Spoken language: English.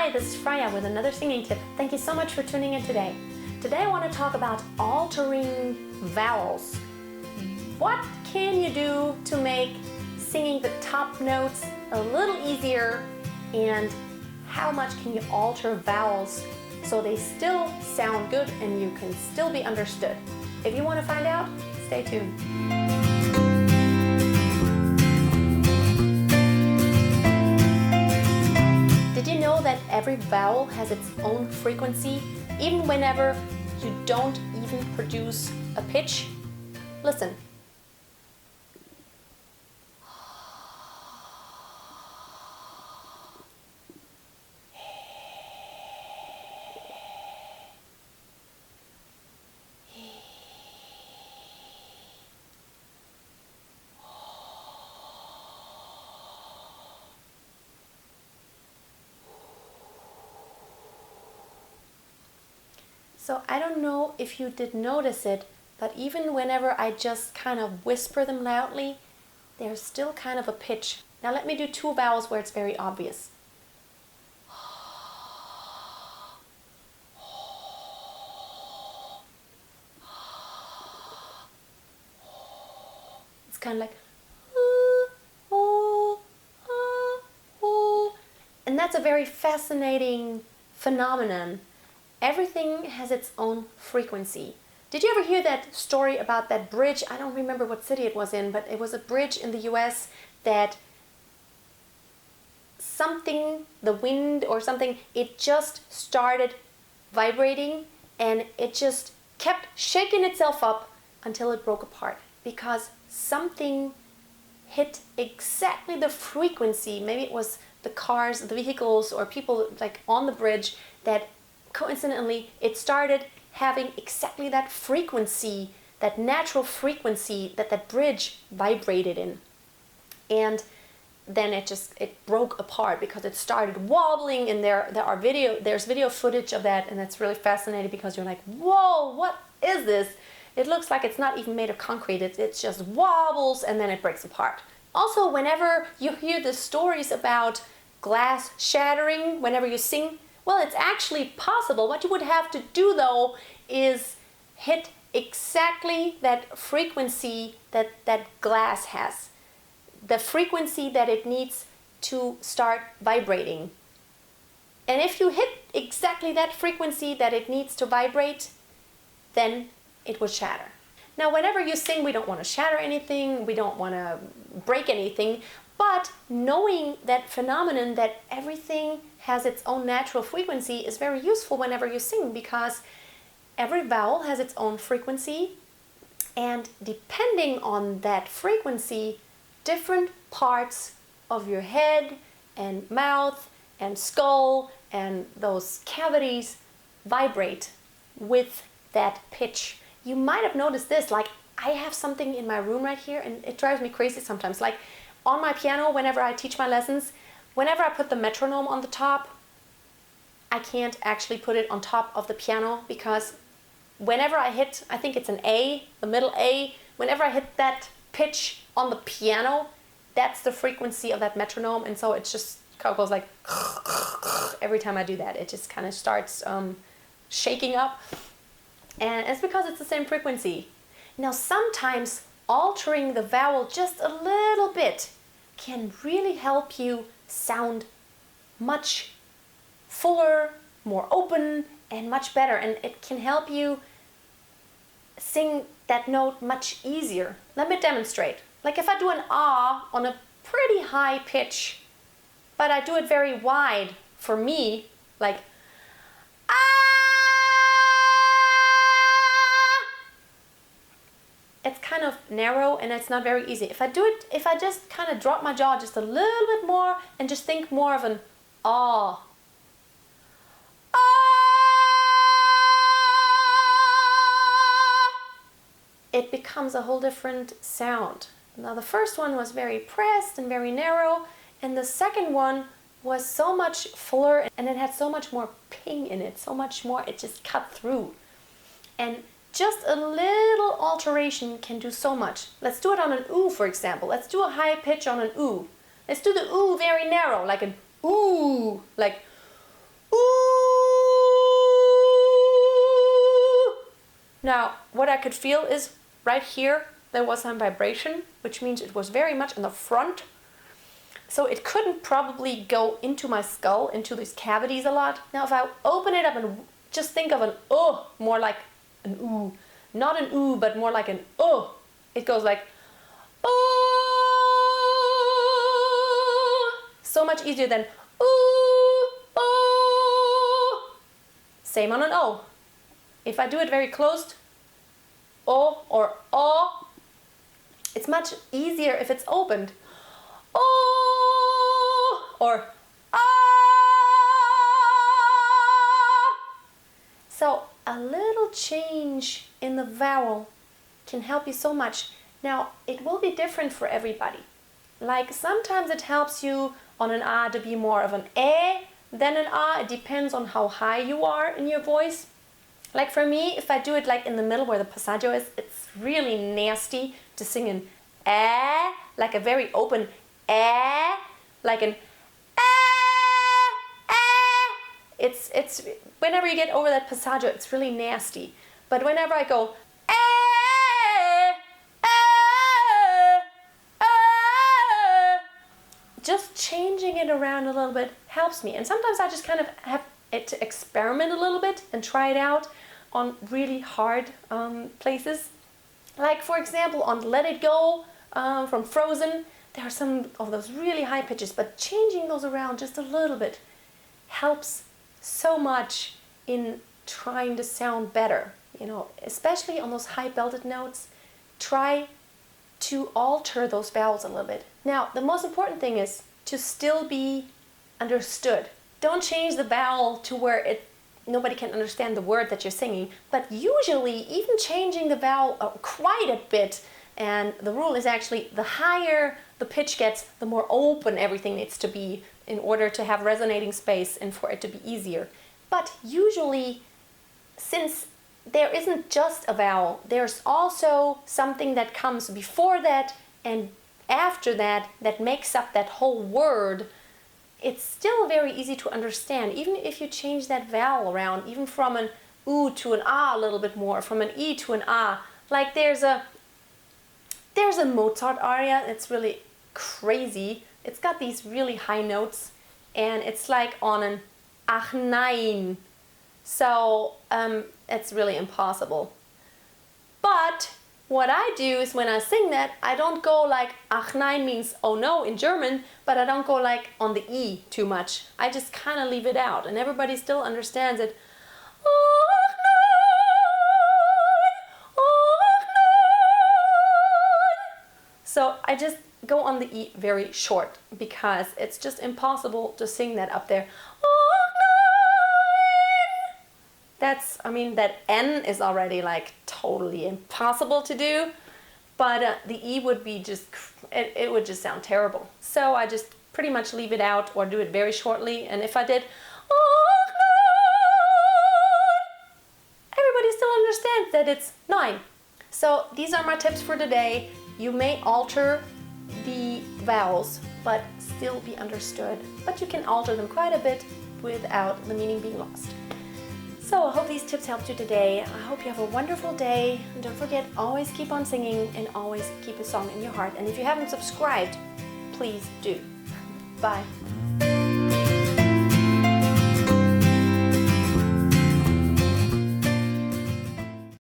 Hi, this is Freya with another singing tip. Thank you so much for tuning in today. Today I want to talk about altering vowels. What can you do to make singing the top notes a little easier, and how much can you alter vowels so they still sound good and you can still be understood? If you want to find out, stay tuned. Did you know that every vowel has its own frequency, even whenever you don't even produce a pitch? Listen. So I don't know if you did notice it, but even whenever I just kind of whisper them loudly, there's still kind of a pitch. Now let me do two vowels where it's very obvious. It's kind of like, and that's a very fascinating phenomenon. Everything has its own frequency. Did you ever hear that story about that bridge? I don't remember what city it was in, but it was a bridge in the US that something, the wind or something, it just started vibrating and it just kept shaking itself up until it broke apart because something hit exactly the frequency. Maybe it was the cars, the vehicles, or people like on the bridge that coincidentally, it started having exactly that frequency, that natural frequency that that bridge vibrated in. And then it broke apart because it started wobbling, and there's video footage of that, and it's really fascinating because you're like, whoa, what is this? It looks like it's not even made of concrete, it just wobbles and then it breaks apart. Also, whenever you hear the stories about glass shattering whenever you sing, well, it's actually possible. What you would have to do though is hit exactly that frequency that that glass has. The frequency that it needs to start vibrating. And if you hit exactly that frequency that it needs to vibrate, then it will shatter. Now, whenever you sing, we don't want to shatter anything, we don't want to break anything, but knowing that phenomenon that everything has its own natural frequency is very useful whenever you sing, because every vowel has its own frequency, and depending on that frequency, different parts of your head and mouth and skull and those cavities vibrate with that pitch. You might have noticed this, like I have something in my room right here and it drives me crazy sometimes. Like on my piano, whenever I teach my lessons, whenever I put the metronome on the top, I can't actually put it on top of the piano because whenever I hit, I think it's an A, the middle A, whenever I hit that pitch on the piano, that's the frequency of that metronome, and so it just kind of goes like every time I do that. It just kind of starts shaking up, and it's because it's the same frequency. Now sometimes altering the vowel just a little bit can really help you sound much fuller, more open, and much better. And it can help you sing that note much easier. Let me demonstrate. Like if I do an ah on a pretty high pitch, but I do it very wide for me, like ah, it's kind of narrow and it's not very easy. If I just kind of drop my jaw just a little bit more and just think more of an ah, it becomes a whole different sound. Now the first one was very pressed and very narrow, and the second one was so much fuller and it had so much more ping in it, so much more, it just cut through. And just a little alteration can do so much. Let's do it on an ooh, for example. Let's do a high pitch on an ooh. Let's do the ooh very narrow, like an ooh, like Now, what I could feel is right here, there was some vibration, which means it was very much in the front. So it couldn't probably go into my skull, into these cavities a lot. Now, if I open it up and just think of an more like an ooh, not an ooh, but more like an it goes like so much easier than Same on an O. If I do it very closed, O or O, it's much easier if it's opened. O or ah. So a little change in the vowel can help you so much. Now, it will be different for everybody. Like sometimes it helps you on an A to be more of an E than an A. It depends on how high you are in your voice. Like for me, if I do it like in the middle where the passaggio is, it's really nasty to sing an eh, like a very open eh, like an it's whenever you get over that passaggio, it's really nasty. But whenever I go just changing it around a little bit helps me. And sometimes I just kind of have it to experiment a little bit and try it out on really hard places. Like for example on Let It Go from Frozen, there are some of those really high pitches, but changing those around just a little bit helps so much in trying to sound better. You know, especially on those high belted notes, try to alter those vowels a little bit. Now, the most important thing is to still be understood. Don't change the vowel to where nobody can understand the word that you're singing, but usually even changing the vowel quite a bit, and the rule is actually the higher the pitch gets, the more open everything needs to be in order to have resonating space and for it to be easier. But usually, since there isn't just a vowel, there's also something that comes before that and after that that makes up that whole word. It's still very easy to understand, even if you change that vowel around, even from an oo to an ah a little bit more, from an e to an ah. Like there's a Mozart aria that's really crazy. It's got these really high notes, and it's like on an ach nein. So it's really impossible. But what I do is when I sing that, I don't go like ach nein means oh no in German, but I don't go like on the E too much. I just kind of leave it out, and everybody still understands it. Ach nein, ach nein. So I just go on the E very short because it's just impossible to sing that up there. That N is already like totally impossible to do, but the E would be it would just sound terrible. So I just pretty much leave it out or do it very shortly. And if I did, everybody still understands that it's 9. So these are my tips for today. You may alter the vowels, but still be understood. But you can alter them quite a bit without the meaning being lost. So I hope these tips helped you today. I hope you have a wonderful day. And don't forget, always keep on singing and always keep a song in your heart. And if you haven't subscribed, please do. Bye.